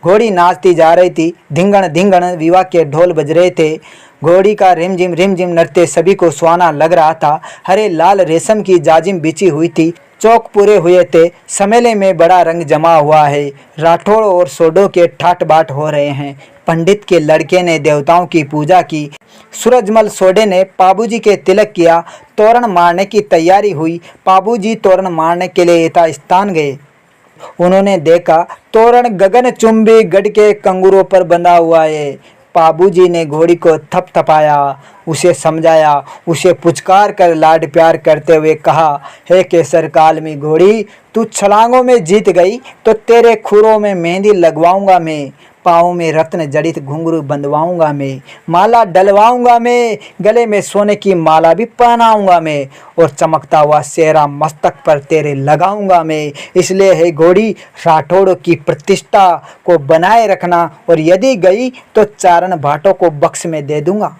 घोड़ी नाचती जा रही थी। धिंगण धिंगण विवाह के ढोल बज रहे थे। घोड़ी का रिमझिम नृत्य सभी को सुहाना लग रहा था। हरे लाल रेशम की जाजिम बिछी हुई थी। चौक पूरे हुए थे। समेले में बड़ा रंग जमा हुआ है। राठौड़ और सोडो के ठाट बाट हो रहे हैं। पंडित के लड़के ने देवताओं की पूजा की। सूरजमल सोडे ने पाबूजी के तिलक किया। तोरण मारने की तैयारी हुई। पाबूजी तोरण मारने के लिए यथास्थान गए। उन्होंने देखा तोरण गगनचुंबी गढ़ के कंगूरों पर बंधा हुआ है। पाबूजी ने घोड़ी को थपथपाया, उसे समझाया, उसे पुचकार कर लाड प्यार करते हुए कहा, हे केसर कालमी घोड़ी, तू छलांगों में जीत गई तो तेरे खुरों में मेहंदी लगवाऊंगा मैं, पाँव में रत्न जड़ित घुंघरू बंधवाऊंगा मैं, माला डलवाऊंगा मैं, गले में सोने की माला भी पहनाऊंगा मैं और चमकता हुआ सेहरा मस्तक पर तेरे लगाऊंगा मैं। इसलिए है घोड़ी, राठौड़ों की प्रतिष्ठा को बनाए रखना और यदि गई तो चारण भाटों को बक्स में दे दूंगा।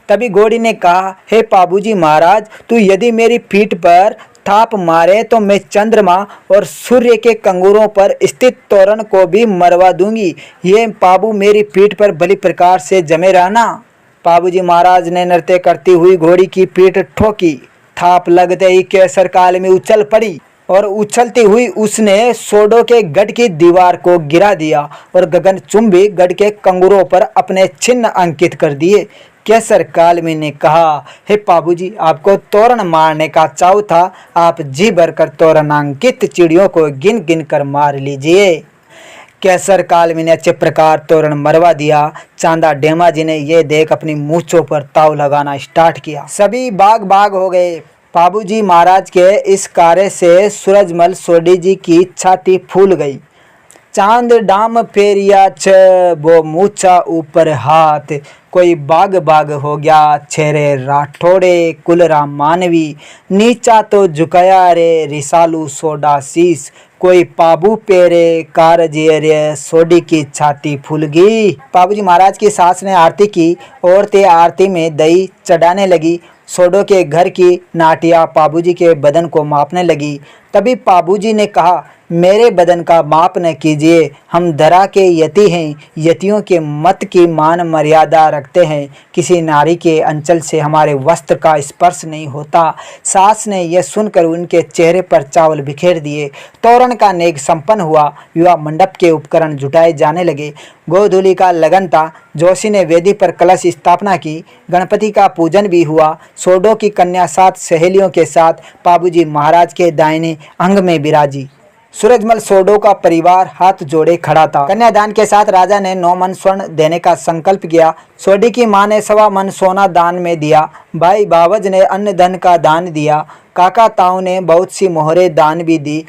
तभी घोड़ी ने कहा, हे पाबूजी महाराज, तू यदि मेरी पीठ पर थाप मारे तो मैं चंद्रमा और सूर्य के कंगूरों पर स्थित तोरण को भी मरवा दूंगी। ये पाबू मेरी पीठ पर भली प्रकार से जमे रहना। पाबूजी महाराज ने नृत्य करती हुई घोड़ी की पीठ ठोकी। थाप लगते ही केसर काल में उछल पड़ी और उछलती हुई उसने सोडो के गढ़ की दीवार को गिरा दिया और गगनचुंबी गढ़ के कंगूरों पर अपने चिन्ह अंकित कर दिए। केसर कालमी ने कहा, हे पाबूजी, आपको तोरण मारने का चाव था, आप जी भरकर तोरणांकित चिड़ियों को गिन गिन कर मार लीजिए। केसर कालमी ने अच्छे प्रकार तोरण मरवा दिया। चांदा डेमा जी ने यह देख अपनी मूंछों पर ताव लगाना स्टार्ट किया। सभी बाग बाग हो गए। पाबूजी महाराज के इस कार्य से सूरजमल सोडी जी की छाती फूल गई। चांद डाम फेरिया छ वो मूछा ऊपर हाथ, कोई बाग बाग हो गया छेरे राठौड़े कुलराम मानवी, नीचा तो झुकाया रे रिसालू सोडा शीस, कोई पाबू पेरे कारजेरे सोडी की छाती फूल गई। पाबूजी महाराज की सास ने आरती की। औरतें आरती में दही चढ़ाने लगी। सोडो के घर की नाटिया पाबूजी के बदन को मापने लगी। तभी पाबूजी ने कहा, मेरे बदन का माप न कीजिए, हम धरा के यति हैं, यतियों के मत की मान मर्यादा रखते हैं, किसी नारी के अंचल से हमारे वस्त्र का स्पर्श नहीं होता। सास ने यह सुनकर उनके चेहरे पर चावल बिखेर दिए। तोरण का नेग संपन्न हुआ। विवाह मंडप के उपकरण जुटाए जाने लगे। गोधूली का लगन था। जोशी ने वेदी पर कलश स्थापना की। गणपति का पूजन भी हुआ। सोडो की कन्या 7 सहेलियों के साथ पाबूजी महाराज के दाहिने अंग में विराजी। सूरजमल सोडो का परिवार हाथ जोड़े खड़ा था। कन्यादान के साथ राजा ने 9 मन स्वर्ण देने का संकल्प किया। सोडी की मां ने 1.25 मन सोना दान में दिया। भाई बावज ने अन्न धन का दान दिया। काका ताऊ ने बहुत सी मोहरें दान भी दी।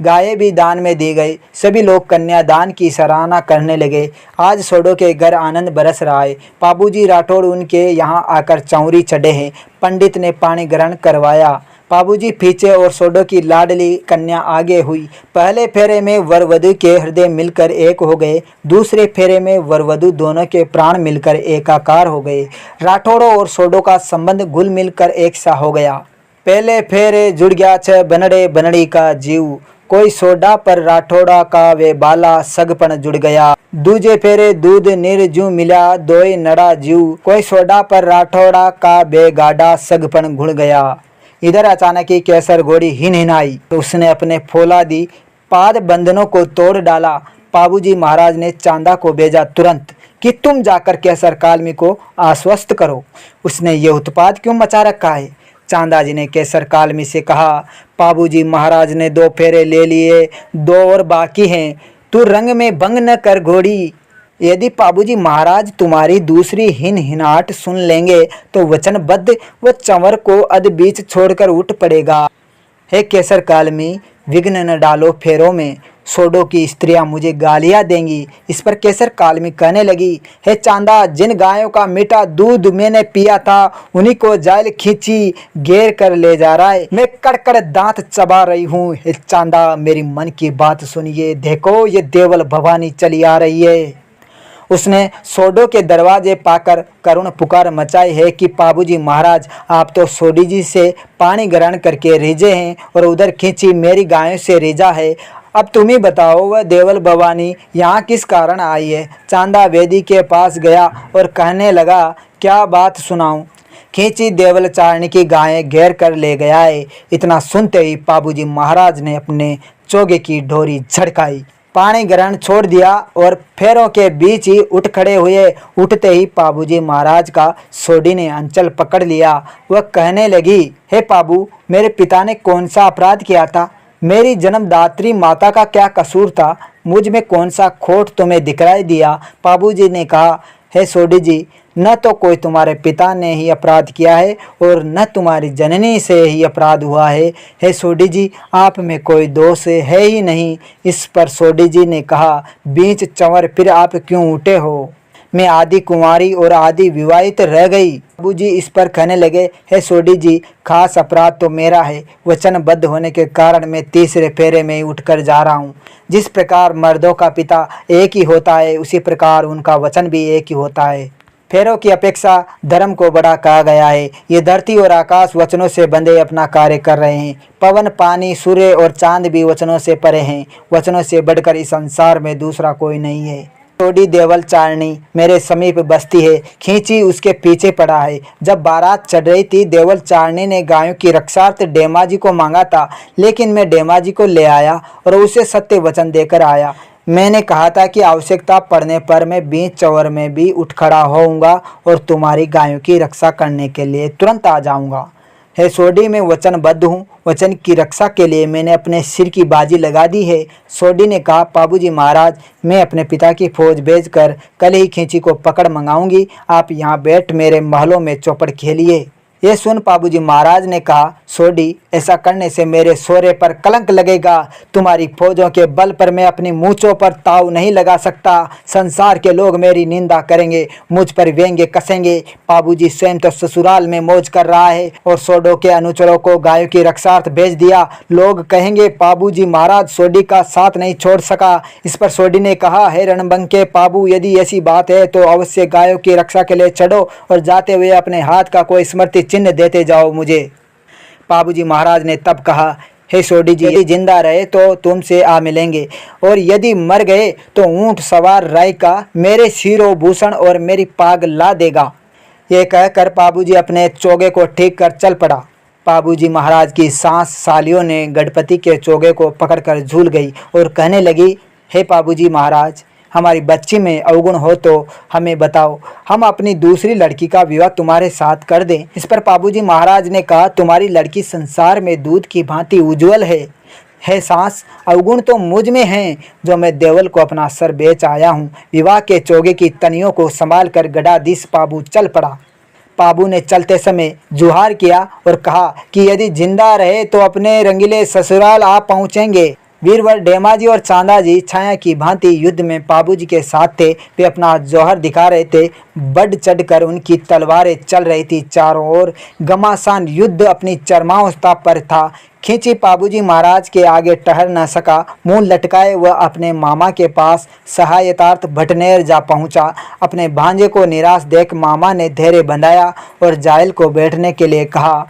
गायें भी दान में दी गई। सभी लोग कन्यादान की सराहना करने लगे। आज सोडो के घर आनंद बरस रहा है। पाबूजी राठौड़ उनके यहाँ आकर चौरी चढ़े हैं। पंडित ने पानी ग्रहण करवाया। पाबूजी पीछे और सोडो की लाडली कन्या आगे हुई। पहले फेरे में वर वधू के हृदय मिलकर एक हो गए। दूसरे फेरे में वर वधू दोनों के प्राण मिलकर एकाकार हो गए। राठौड़ों और सोडो का संबंध घुल मिलकर एक सा हो गया। पहले फेरे जुड़ गया छ बनड़े बनड़ी का जीव, कोई सोडा पर राठौड़ा का वे बाला सगपन जुड़ गया। दूजे फेरे दूध निर्जू मिला दोय नड़ा जीव, कोई सोडा पर राठौड़ा का बेगाडा सगपन घुल गया। इधर अचानक ही केसर घोड़ी हिन आई तो उसने अपने फौलादी पाद बंधनों को तोड़ डाला। पाबूजी महाराज ने चांदा को भेजा तुरंत कि तुम जाकर केसर कालमी को आश्वस्त करो, उसने ये उत्पात क्यों मचा रखा है। चांदा जी ने केसर कालमी से कहा, पाबूजी महाराज ने 2 फेरे ले लिए, 2 और बाकी हैं, तू रंग में भंग न कर घोड़ी। यदि पाबूजी महाराज तुम्हारी दूसरी हिनहिनाहट सुन लेंगे तो वचनबद्ध वो चंवर को अध बीच छोड़कर उठ पड़ेगा। हे केसर कालमी, विघ्न न डालो फेरों में, सोडो की स्त्रियां मुझे गालियां देंगी। इस पर केसर कालमी कहने लगी, हे चांदा, जिन गायों का मीठा दूध मैंने पिया था उन्हीं को जायल खींची घेर कर ले जा रहा है। मैं कड़कड़ दांत चबा रही हूँ। हे चांदा, मेरी मन की बात सुनिए, देखो ये देवल भवानी चली आ रही है। उसने सोडो के दरवाजे पाकर करुण पुकार मचाई है कि पाबूजी महाराज, आप तो सोडी जी से पानी ग्रहण करके रिझे हैं और उधर खींची मेरी गायों से रिझा है। अब तुम ही बताओ, वह देवल भवानी यहाँ किस कारण आई है। चांदा वेदी के पास गया और कहने लगा, क्या बात सुनाऊं। खींची देवल चारणी की गायें घेर कर ले गया है। इतना सुनते ही पाबूजी महाराज ने अपने चोगे की डोरी झड़काई, पानी ग्रहण छोड़ दिया और फेरों के बीच ही उठ खड़े हुए। उठते ही पाबूजी महाराज का सोडी ने अंचल पकड़ लिया। वह कहने लगी, हे पाबू, मेरे पिता ने कौन सा अपराध किया था। मेरी जन्मदात्री माता का क्या कसूर था। मुझ में कौन सा खोट तुम्हें दिखलाई दिया। पाबूजी ने कहा, हे सोडी जी, न तो कोई तुम्हारे पिता ने ही अपराध किया है और न तुम्हारी जननी से ही अपराध हुआ है। हे सोडी जी, आप में कोई दोष है ही नहीं। इस पर सोडी जी ने कहा, बीच चंवर, फिर आप क्यों उठे हो। मैं आदि कुंवारी और आदि विवाहित रह गई। बाबूजी इस पर कहने लगे, हे सोडी जी, खास अपराध तो मेरा है। वचनबद्ध होने के कारण मैं तीसरे फेरे में ही उठकर जा रहा हूँ। जिस प्रकार मर्दों का पिता एक ही होता है, उसी प्रकार उनका वचन भी एक ही होता है। फेरों की अपेक्षा धर्म को बड़ा कहा गया है। ये धरती और आकाश वचनों से बंधे अपना कार्य कर रहे हैं। पवन, पानी, सूर्य और चांद भी वचनों से परे हैं। वचनों से बढ़कर इस संसार में दूसरा कोई नहीं है। सोडी देवल चारणी मेरे समीप बसती है। खींची उसके पीछे पड़ा है। जब बारात चढ़ रही थी, देवल चारणी ने गायों की रक्षार्थ डेमाजी को मांगा था, लेकिन मैं डेमाजी को ले आया और उसे सत्य वचन देकर आया। मैंने कहा था कि आवश्यकता पड़ने पर मैं बीच चंवर में भी उठ खड़ा होऊंगा और तुम्हारी गायों की रक्षा करने के लिए तुरंत आ जाऊंगा। हे सोडी, मैं वचनबद्ध हूँ। वचन की रक्षा के लिए मैंने अपने सिर की बाजी लगा दी है। सोडी ने कहा, पाबूजी महाराज, मैं अपने पिता की फौज भेजकर कल ही खींची को पकड़ मंगाऊंगी। आप यहाँ बैठ मेरे महलों में चौपड़ खेलिए। ये सुन पाबूजी महाराज ने कहा, सोडी, ऐसा करने से मेरे सोरे पर कलंक लगेगा। तुम्हारी फौजों के बल पर मैं अपनी मूंछों पर ताव नहीं लगा सकता। संसार के लोग मेरी निंदा करेंगे, मुझ पर व्यंग्य कसेंगे। पाबूजी स्वयं तो ससुराल में मौज कर रहा है और सोडो के अनुचरों को गायों की रक्षार्थ भेज दिया। लोग कहेंगे, पाबूजी महाराज सोडी का साथ नहीं छोड़ सका। इस पर सोडी ने कहा, हे रणबंके पाबू, यदि ऐसी बात है तो अवश्य गायों की रक्षा के लिए चढ़ो और जाते हुए अपने हाथ का कोई स्मृति चिन्ह देते जाओ मुझे। पाबूजी महाराज ने तब कहा, हे सोडी जी, यदि जिंदा रहे तो तुमसे आ मिलेंगे और यदि मर गए तो ऊंट सवार राय का मेरे शीरो भूषण और मेरी पाग ला देगा। ये कहकर पाबूजी अपने चोगे को ठीक कर चल पड़ा। पाबूजी महाराज की सांस सालियों ने गणपति के चोगे को पकड़कर झूल गई और कहने लगी, हे पाबूजी महाराज, हमारी बच्ची में अवगुण हो तो हमें बताओ, हम अपनी दूसरी लड़की का विवाह तुम्हारे साथ कर दें। इस पर पाबूजी महाराज ने कहा, तुम्हारी लड़की संसार में दूध की भांति उज्जवल है। हे सांस, अवगुण तो मुझ में हैं, जो मैं देवल को अपना सर बेच आया हूँ। विवाह के चोगे की तनियों को संभाल कर गडाधीश पाबू चल पड़ा। पाबू ने चलते समय जुहार किया और कहा कि यदि जिंदा रहे तो अपने रंगीले ससुराल आ पहुँचेंगे। वीरवर डेमाजी और चांदा जी छाया की भांति युद्ध में पाबूजी के साथ थे। वे अपना जौहर दिखा रहे थे। बढ़ चढ़कर उनकी तलवारें चल रही थी। चारों ओर घमासान युद्ध अपनी चरमावस्था पर था। खींची पाबूजी महाराज के आगे ठहर न सका। मुंह लटकाए वह अपने मामा के पास सहायतार्थ भटनेर जा पहुंचा। अपने भांजे को निराश देख मामा ने धैर्य बंधाया और जायल को बैठने के लिए कहा।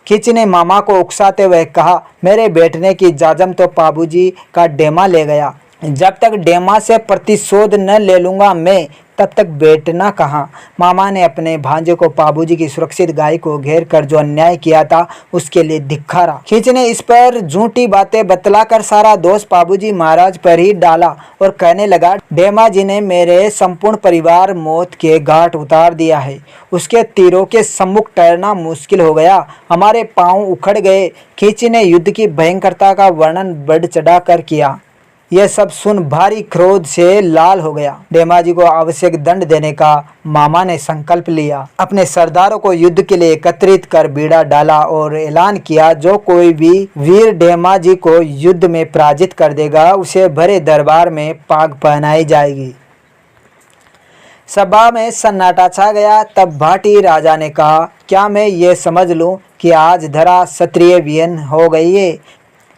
खींची ने मामा को उकसाते हुए कहा, मेरे बैठने की जाजम तो पाबूजी का डेमा ले गया। जब तक डेमा से प्रतिशोध न ले लूँगा मैं, तब तक बैठना कहाँ। मामा ने अपने भांजे को पाबूजी की सुरक्षित गाय को घेर कर जो अन्याय किया था उसके लिए धिक्कारा। खींच ने इस पर झूठी बातें बतलाकर सारा दोष पाबूजी महाराज पर ही डाला और कहने लगा, डेमा जी ने मेरे संपूर्ण परिवार मौत के घाट उतार दिया है। उसके तीरों के सम्मुख ठहरना मुश्किल हो गया। हमारे पाँव उखड़ गए। खींची ने युद्ध की भयंकरता का वर्णन बढ़ चढ़ा कर किया। यह सब सुन भारी क्रोध से लाल हो गया। डेमाजी को आवश्यक दंड देने का मामा ने संकल्प लिया। अपने सरदारों को युद्ध के लिए एकत्रित कर बीड़ा डाला और ऐलान किया, जो कोई भी वीर डेमाजी को युद्ध में पराजित कर देगा उसे भरे दरबार में पाग पहनाई जाएगी। सभा में सन्नाटा छा गया। तब भाटी राजा ने कहा, क्या मैं ये समझ लूं कि आज धरा क्षत्रिय विहीन हो गई है?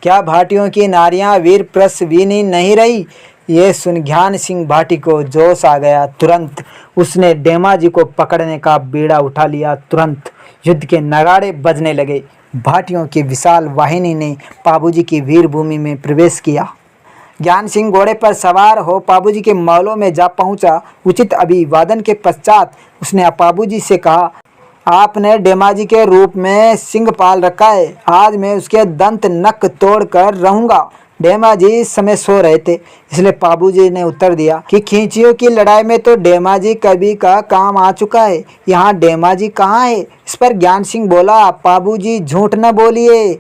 क्या भाटियों की नारियां वीर प्रसविनी नहीं रही? ये सुन ज्ञान सिंह भाटी को जोश आ गया। तुरंत उसने डेमाजी को पकड़ने का बीड़ा उठा लिया। तुरंत युद्ध के नगाड़े बजने लगे। भाटियों की विशाल वाहिनी ने पाबूजी की वीर भूमि में प्रवेश किया। ज्ञान सिंह घोड़े पर सवार हो पाबूजी के महलों में जा पहुंचा। उचित अभिवादन के पश्चात उसने पाबूजी से कहा, आपने डेमाजी के रूप में सिंह पाल रखा है, आज मैं उसके दंत नक तोड़ कर रहूंगा। डेमाजी इस समय सो रहे थे, इसलिए पाबूजी ने उत्तर दिया कि खींचियों की लड़ाई में तो डेमाजी कभी का काम आ चुका है, यहाँ डेमाजी कहाँ है? इस पर ज्ञान सिंह बोला, पाबूजी झूठ न बोलिए,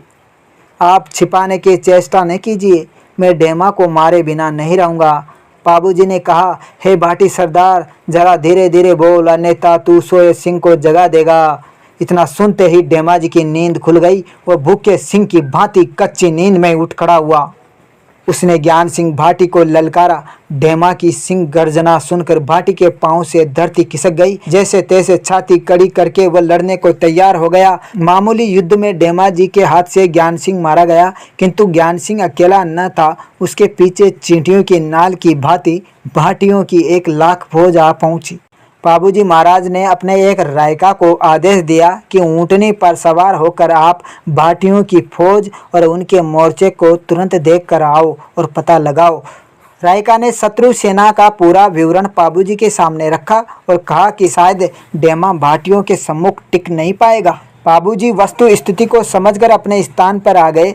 आप छिपाने की चेष्टा न कीजिए, मैं डेमा को मारे बिना नहीं रहूँगा। पाबूजी ने कहा, हे भाटी सरदार, जरा धीरे धीरे बोल, अन्यथा तू सोए सिंह को जगा देगा। इतना सुनते ही डेमाजी की नींद खुल गई। वह भूखे सिंह की भांति कच्ची नींद में उठ खड़ा हुआ। उसने ज्ञान सिंह भाटी को ललकारा। डेमा की सिंह गर्जना सुनकर भाटी के पांव से धरती खिसक गई। जैसे तैसे छाती कड़ी करके वह लड़ने को तैयार हो गया। मामूली युद्ध में डेमाजी के हाथ से ज्ञान सिंह मारा गया, किंतु ज्ञान सिंह अकेला न था। उसके पीछे चींटियों की नाल की भांति भाटियों की 1,00,000 फौज आ पहुंची। पाबूजी महाराज ने अपने एक रायका को आदेश दिया कि ऊँटनी पर सवार होकर आप भाटियों की फौज और उनके मोर्चे को तुरंत देख कर आओ और पता लगाओ। रायका ने शत्रु सेना का पूरा विवरण पाबूजी के सामने रखा और कहा कि शायद डेमा भाटियों के सम्मुख टिक नहीं पाएगा। पाबूजी वस्तु स्थिति को समझकर अपने स्थान पर आ गए।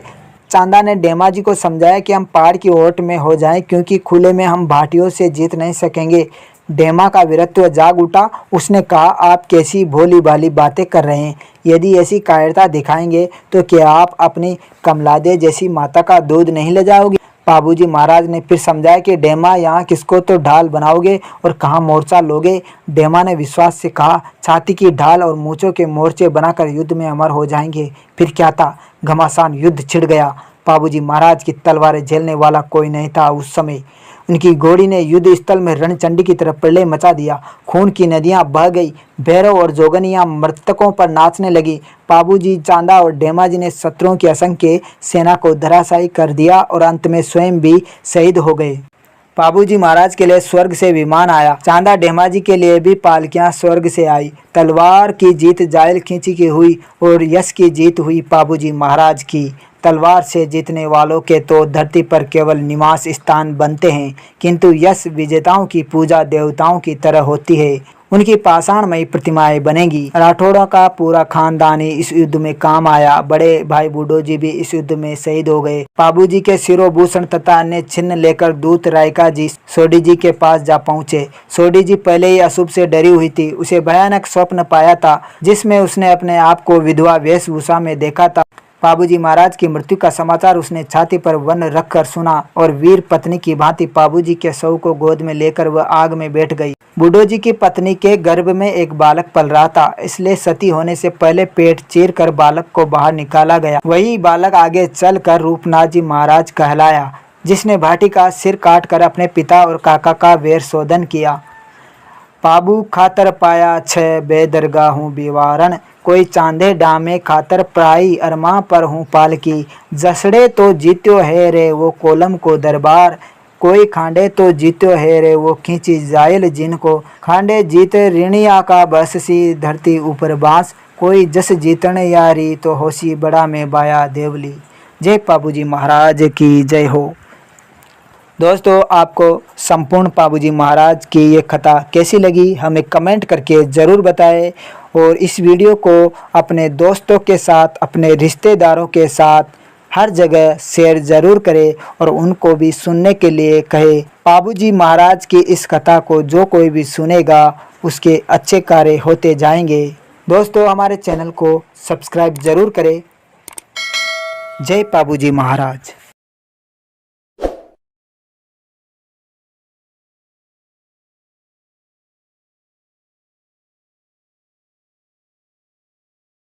चांदा ने डेमाजी को समझाया कि हम पहाड़ की ओट में हो जाएं, क्योंकि खुले में हम भाटियों से जीत नहीं सकेंगे। डेमा का वीरत्व जाग उठा। उसने कहा, आप कैसी भोली भाली बातें कर रहे हैं? यदि ऐसी कायरता दिखाएंगे तो क्या आप अपनी कमलादे जैसी माता का दूध नहीं ले जाओगे? पाबूजी महाराज ने फिर समझाया कि डेमा, यहाँ किसको तो ढाल बनाओगे और कहाँ मोर्चा लोगे? डेमा ने विश्वास से कहा, छाती की ढाल और मूंछों के मोर्चे बनाकर युद्ध में अमर हो जाएंगे। फिर क्या था, घमासान युद्ध छिड़ गया। पाबूजी महाराज की तलवारें झेलने वाला कोई नहीं था उस समय। उनकी घोड़ी ने युद्ध स्थल में रणचंडी की तरफ प्रलय मचा दिया। खून की नदियां बह गई। भैरव और जोगनियां मृतकों पर नाचने लगी। पाबूजी, चांदा और डेमाजी ने शत्रुओं की असंख्य सेना को धराशायी कर दिया और अंत में स्वयं भी शहीद हो गए। पाबूजी महाराज के लिए स्वर्ग से विमान आया। चांदा डेमाजी के लिए भी पालकियां स्वर्ग से आई। तलवार की जीत जायल खींची की हुई और यश की जीत हुई पाबूजी महाराज की। तलवार से जीतने वालों के तो धरती पर केवल निवास स्थान बनते हैं, किंतु यश विजेताओं की पूजा देवताओं की तरह होती है। उनकी पाषाणमयी प्रतिमाएं बनेंगी। राठौड़ों का पूरा खानदान ही इस युद्ध में काम आया। बड़े भाई बूढ़ो जी भी इस युद्ध में शहीद हो गए। पाबूजी के शिरोभूषण तथा अन्य चिन्ह लेकर दूत रायका जी सोडी जी के पास जा पहुंचे। सोडी जी पहले ही अशुभ से डरी हुई थी। उसे भयानक स्वप्न पाया था, जिसमें उसने अपने आप को विधवा वेशभूषा में देखा था। पाबूजी महाराज की मृत्यु का समाचार उसने छाती पर वन रखकर सुना और वीर पत्नी की भांति पाबूजी के शव को गोद में लेकर वह आग में बैठ गई। बूढ़ो जी की पत्नी के गर्भ में एक बालक पल रहा था, इसलिए सती होने से पहले पेट चीर कर बालक को बाहर निकाला गया। वही बालक आगे चलकर रूपनाथ जी महाराज कहलाया, जिसने भाटी का सिर काट कर अपने पिता और काका का वेर शोधन किया। पाबू खातर पाया छह बेदरगा हूँ बिवारण, कोई चांदे डामे खातर प्राई अरमा पर हूँ पालकी। जसड़े तो जीत्यो है रे वो कोलम को दरबार, कोई खांडे तो जीत्यो है रे वो खींची जायल जिनको। खांडे जीत ऋणिया का बस सी धरती ऊपर बांस, कोई जस जीतन यारी तो होशी बड़ा में बाया देवली। जय पाबूजी महाराज की जय हो। दोस्तों, आपको संपूर्ण पाबूजी महाराज की ये कथा कैसी लगी हमें कमेंट करके ज़रूर बताएं और इस वीडियो को अपने दोस्तों के साथ, अपने रिश्तेदारों के साथ हर जगह शेयर ज़रूर करें और उनको भी सुनने के लिए कहें। पाबूजी महाराज की इस कथा को जो कोई भी सुनेगा उसके अच्छे कार्य होते जाएंगे। दोस्तों, हमारे चैनल को सब्सक्राइब ज़रूर करें। जय पाबूजी महाराज।